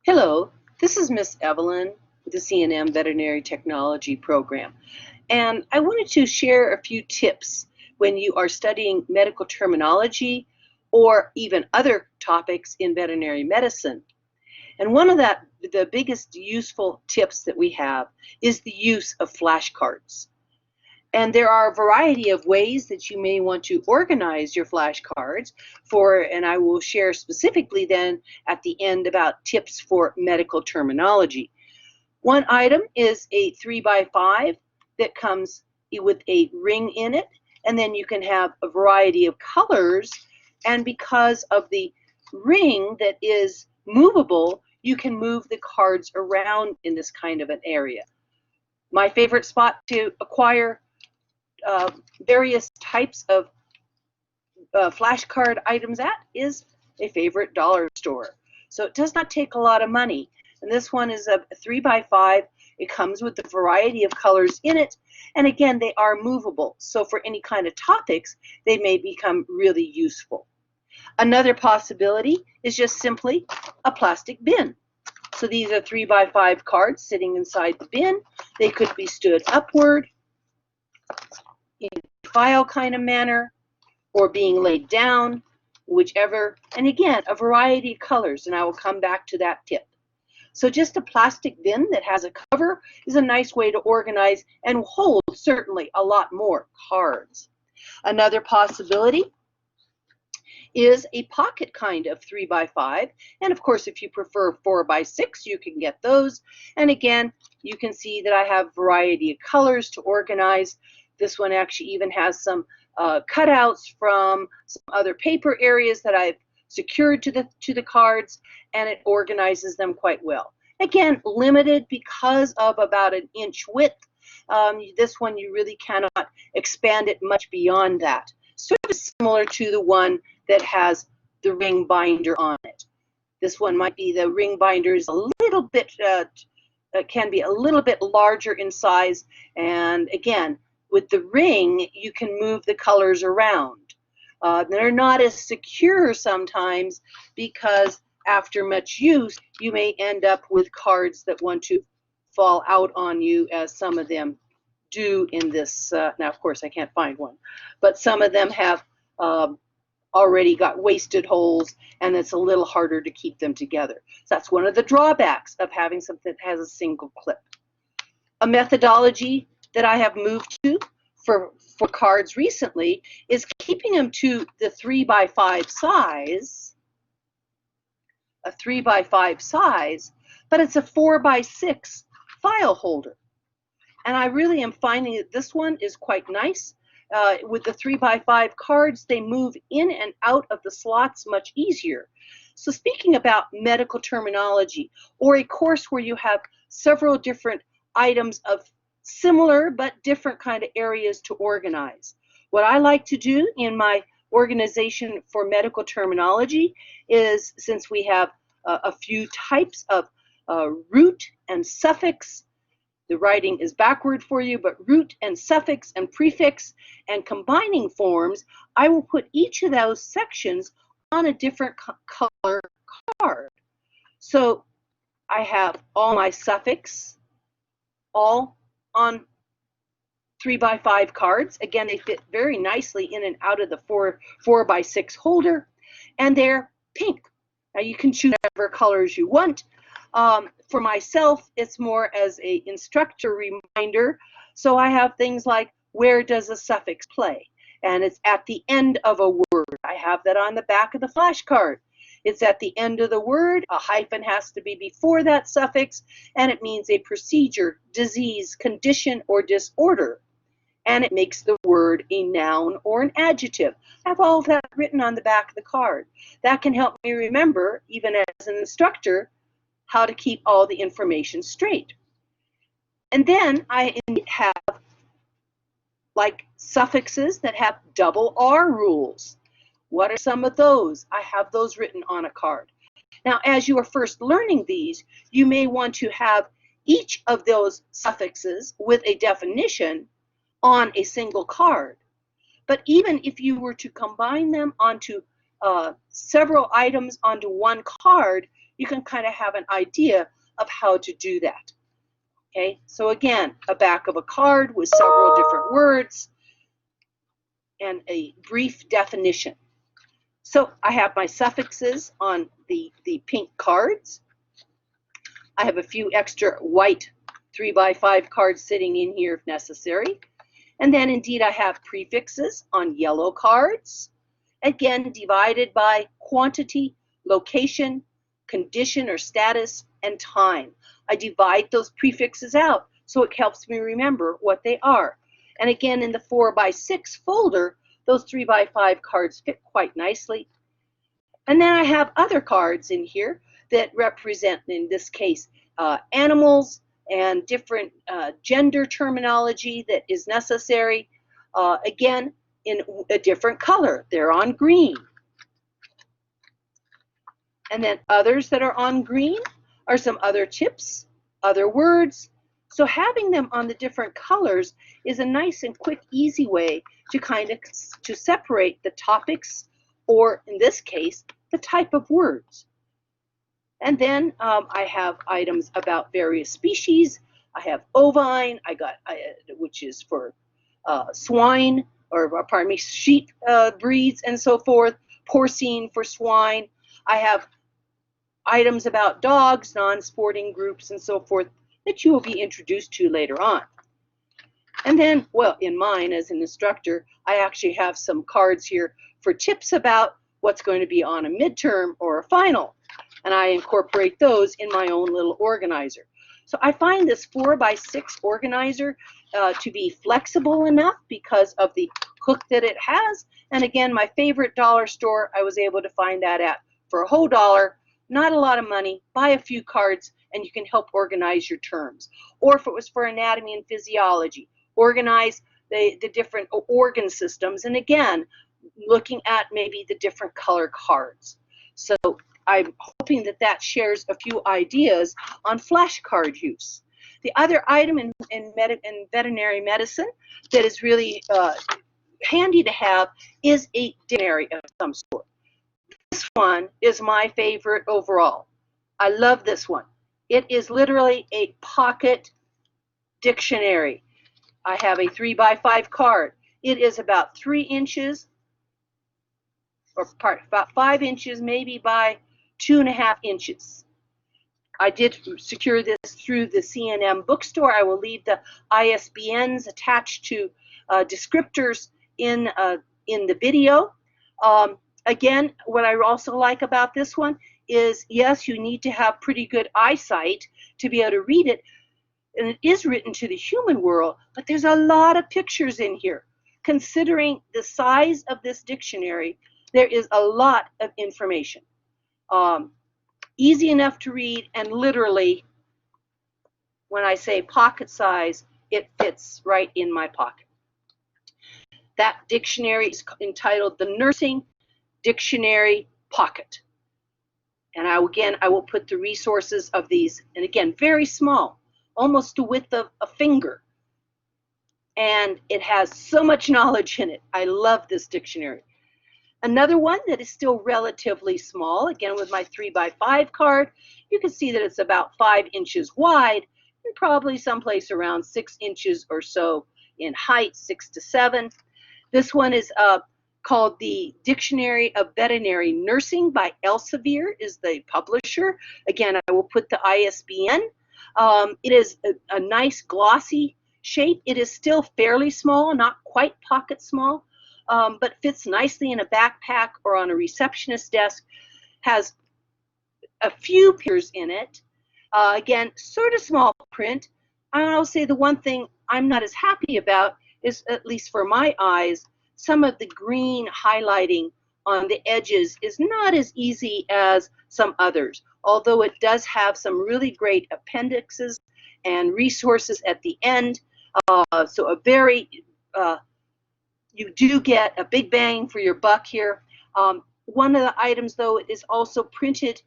Hello, this is Miss Evelyn with the C&M Veterinary Technology Program, and I wanted to share a few tips when you are studying medical terminology or even other topics in veterinary medicine. And one of the biggest useful tips that we have is the use of flashcards. And there are a variety of ways that you may want to organize your flashcards and I will share specifically then at the end about tips for medical terminology. One item is a 3x5 that comes with a ring in it, and then you can have a variety of colors, and because of the ring that is movable, you can move the cards around in this kind of an area. My favorite spot to acquire various types of flashcard items at is a favorite dollar store. So it does not take a lot of money. And this one is a 3x5. It comes with a variety of colors in it. And again, they are movable. So for any kind of topics, they may become really useful. Another possibility is just simply a plastic bin. So these are 3x5 cards sitting inside the bin. They could be stood upward in a file kind of manner, or being laid down, whichever, and again, a variety of colors, and I will come back to that tip. So just a plastic bin that has a cover is a nice way to organize and hold certainly a lot more cards. Another possibility is a pocket kind of 3x5, and of course if you prefer 4x6 you can get those, and again you can see that I have a variety of colors to organize. This one actually even has some cutouts from some other paper areas that I've secured to the cards, and it organizes them quite well. Again, limited because of about an inch width. This one you really cannot expand it much beyond that. Sort of similar to the one that has the ring binder on it. This one might be the ring binder is a little bit, can be a little bit larger in size, and again, with the ring, you can move the colors around. They're not as secure sometimes because after much use, you may end up with cards that want to fall out on you, as some of them do in this. Now, of course, I can't find one, but some of them have already got wasted holes, and it's a little harder to keep them together. So that's one of the drawbacks of having something that has a single clip. A methodology that I have moved to for cards recently is keeping them to the 3x5 size, a 3x5 size, but it's a 4x6 file holder. And I really am finding that this one is quite nice. With the 3x5 cards, they move in and out of the slots much easier. So speaking about medical terminology, or a course where you have several different items of similar but different kind of areas to organize. What I like to do in my organization for medical terminology is, since we have a few types of root and suffix, the writing is backward for you, but root and suffix and prefix and combining forms, I will put each of those sections on a different color card. So I have all my suffix all on 3x5 cards. Again, they fit very nicely in and out of the 4x6 holder, and they're pink. Now you can choose whatever colors you want. For myself, it's more as an instructor reminder. So I have things like, where does a suffix play? And it's at the end of a word. I have that on the back of the flashcard. It's at the end of the word. A hyphen has to be before that suffix, and it means a procedure, disease, condition, or disorder. And it makes the word a noun or an adjective. I have all of that written on the back of the card. That can help me remember, even as an instructor, how to keep all the information straight. And then I have like suffixes that have double R rules. What are some of those? I have those written on a card. Now, as you are first learning these, you may want to have each of those suffixes with a definition on a single card. But even if you were to combine them onto several items onto one card, you can kind of have an idea of how to do that. Okay, so again, a back of a card with several different words and a brief definition. So I have my suffixes on the pink cards. I have a few extra white 3x5 cards sitting in here if necessary. And then indeed I have prefixes on yellow cards, again divided by quantity, location, condition or status, and time. I divide those prefixes out so it helps me remember what they are. And again, in the 4x6 folder, those 3x5 cards fit quite nicely. And then I have other cards in here that represent, in this case, animals and different gender terminology that is necessary. Again, in a different color. They're on green. And then others that are on green are some other tips, other words. So having them on the different colors is a nice and quick, easy way to kind of to separate the topics, or in this case, the type of words. And then I have items about various species. I have ovine, which is for swine, or pardon me, sheep breeds and so forth. Porcine for swine. I have items about dogs, non-sporting groups and so forth that you will be introduced to later on. And then, well, in mine as an instructor, I actually have some cards here for tips about what's going to be on a midterm or a final. And I incorporate those in my own little organizer. So I find this 4x6 organizer to be flexible enough because of the hook that it has. And again, my favorite dollar store, I was able to find that at for a whole $1. Not a lot of money. Buy a few cards and you can help organize your terms. Or if it was for anatomy and physiology, organize the different organ systems. And again, looking at maybe the different color cards. So I'm hoping that that shares a few ideas on flashcard use. The other item in veterinary medicine that is really handy to have is a dictionary of some sort. This one is my favorite overall. I love this one. It is literally a pocket dictionary. I have a 3x5 card. It is about 3 inches, or about 5 inches, maybe by 2.5 inches. I did secure this through the C&M bookstore. I will leave the ISBNs attached to descriptors in the video. Again, what I also like about this one is, yes, you need to have pretty good eyesight to be able to read it. And it is written to the human world, but there's a lot of pictures in here. Considering the size of this dictionary, there is a lot of information. Easy enough to read, and literally, when I say pocket size, it fits right in my pocket. That dictionary is entitled the Nursing Dictionary Pocket. And I will put the resources of these, and again, very small, almost the width of a finger. And it has so much knowledge in it. I love this dictionary. Another one that is still relatively small, again with my 3x5 card, you can see that it's about 5 inches wide and probably someplace around 6 inches or so in height, 6 to 7. This one is called the Dictionary of Veterinary Nursing by Elsevier is the publisher. Again, I will put the ISBN. It is a nice glossy shape. It is still fairly small, not quite pocket small, but fits nicely in a backpack or on a receptionist desk. Has a few pictures in it. Again, sort of small print. I'll say the one thing I'm not as happy about is, at least for my eyes, some of the green highlighting on the edges is not as easy as some others, although it does have some really great appendixes and resources at the end. So a very, you do get a big bang for your buck here. One of the items, though, is also printed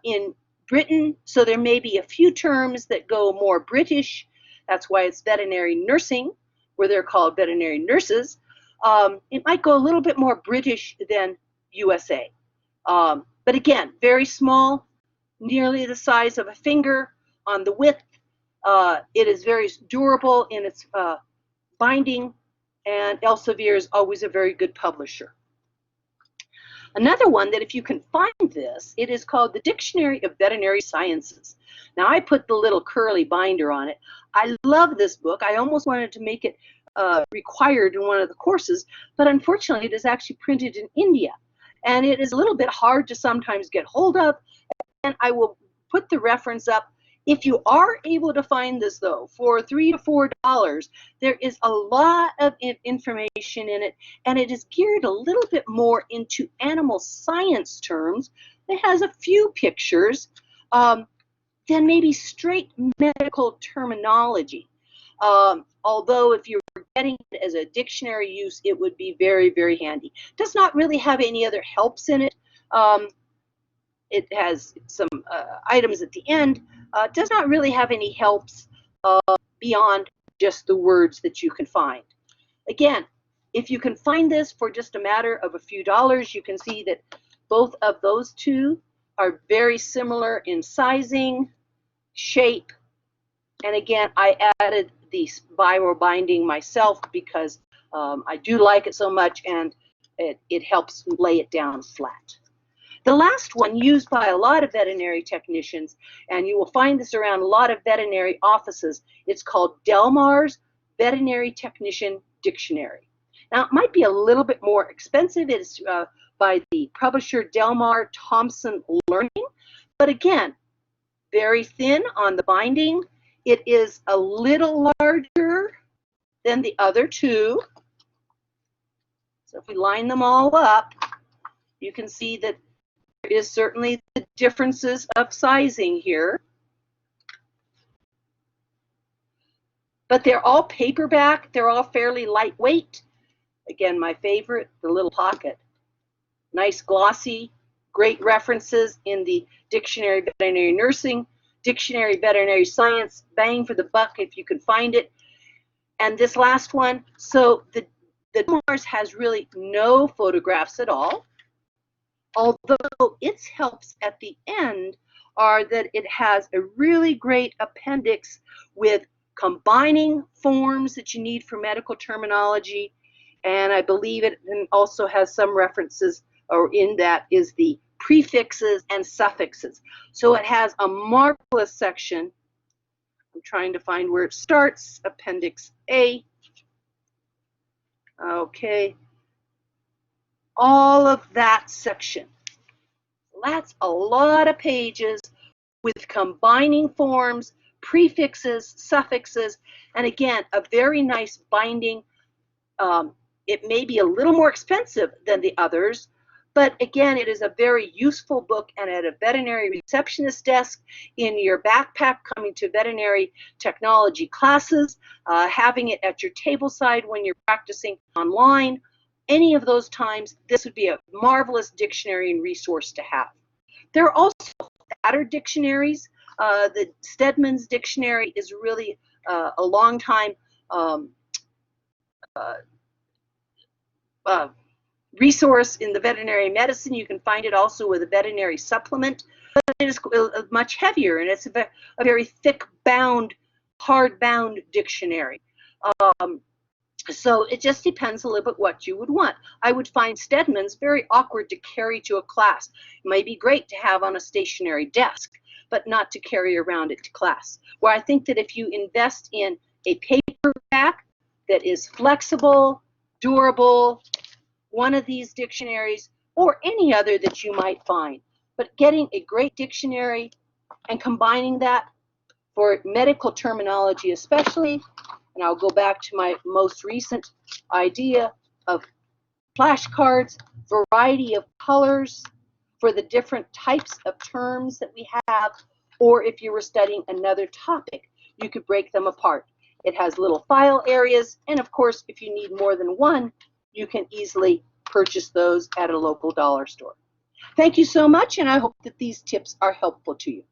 in Britain, so there may be a few terms that go more British. That's why it's veterinary nursing, where they're called veterinary nurses. It might go a little bit more British than USA. But again, very small, nearly the size of a finger on the width. It is very durable in its binding, and Elsevier is always a very good publisher. Another one that if you can find this, it is called the Dictionary of Veterinary Sciences. Now I put the little curly binder on it. I love this book. I almost wanted to make it required in one of the courses, but unfortunately it is actually printed in India. And it is a little bit hard to sometimes get hold of, and I will put the reference up. If you are able to find this, though, for $3 to $4, there is a lot of information in it, and it is geared a little bit more into animal science terms. It has a few pictures than maybe straight medical terminology. Although if you're getting it as a dictionary use, it would be very, very handy. It does not really have any other helps in it. It has some items at the end. Does not really have any helps beyond just the words that you can find. Again, if you can find this for just a matter of a few dollars, you can see that both of those two are very similar in sizing, shape, and again, I added the spiral binding myself because I do like it so much, and it helps lay it down flat. The last one used by a lot of veterinary technicians, and you will find this around a lot of veterinary offices, it's called Delmar's Veterinary Technician Dictionary. Now, it might be a little bit more expensive. It is by the publisher Delmar Thompson Learning, but again, very thin on the binding. It is a little larger than the other two. So if we line them all up, you can see that there is certainly the differences of sizing here. But they're all paperback. They're all fairly lightweight. Again, my favorite, the little pocket. Nice glossy, great references in the Dictionary of Veterinary Nursing, Dictionary of Veterinary Science, bang for the buck if you can find it. And this last one, so the Delmar's has really no photographs at all. Although its helps at the end are that it has a really great appendix with combining forms that you need for medical terminology, and I believe it also has some references, or in that is the prefixes and suffixes. So it has a marvelous section. I'm trying to find where it starts, Appendix A. Okay. All of that section. That's a lot of pages with combining forms, prefixes, suffixes, and again, a very nice binding. It may be a little more expensive than the others, but again, it is a very useful book, and at a veterinary receptionist desk, in your backpack coming to veterinary technology classes, having it at your table side when you're practicing online, any of those times, this would be a marvelous dictionary and resource to have. There are also other dictionaries. The Stedman's Dictionary is really a long time resource in the veterinary medicine. You can find it also with a veterinary supplement, but it is much heavier, and it's a very thick bound, hard bound dictionary. So it just depends a little bit what you would want. I would find Stedman's very awkward to carry to a class. It might be great to have on a stationary desk, but not to carry around it to class. Where I think that if you invest in a paperback that is flexible, durable, one of these dictionaries, or any other that you might find, but getting a great dictionary and combining that for medical terminology especially, and I'll go back to my most recent idea of flashcards, variety of colors for the different types of terms that we have, or if you were studying another topic, you could break them apart. It has little file areas, and of course, if you need more than one, you can easily purchase those at a local dollar store. Thank you so much, and I hope that these tips are helpful to you.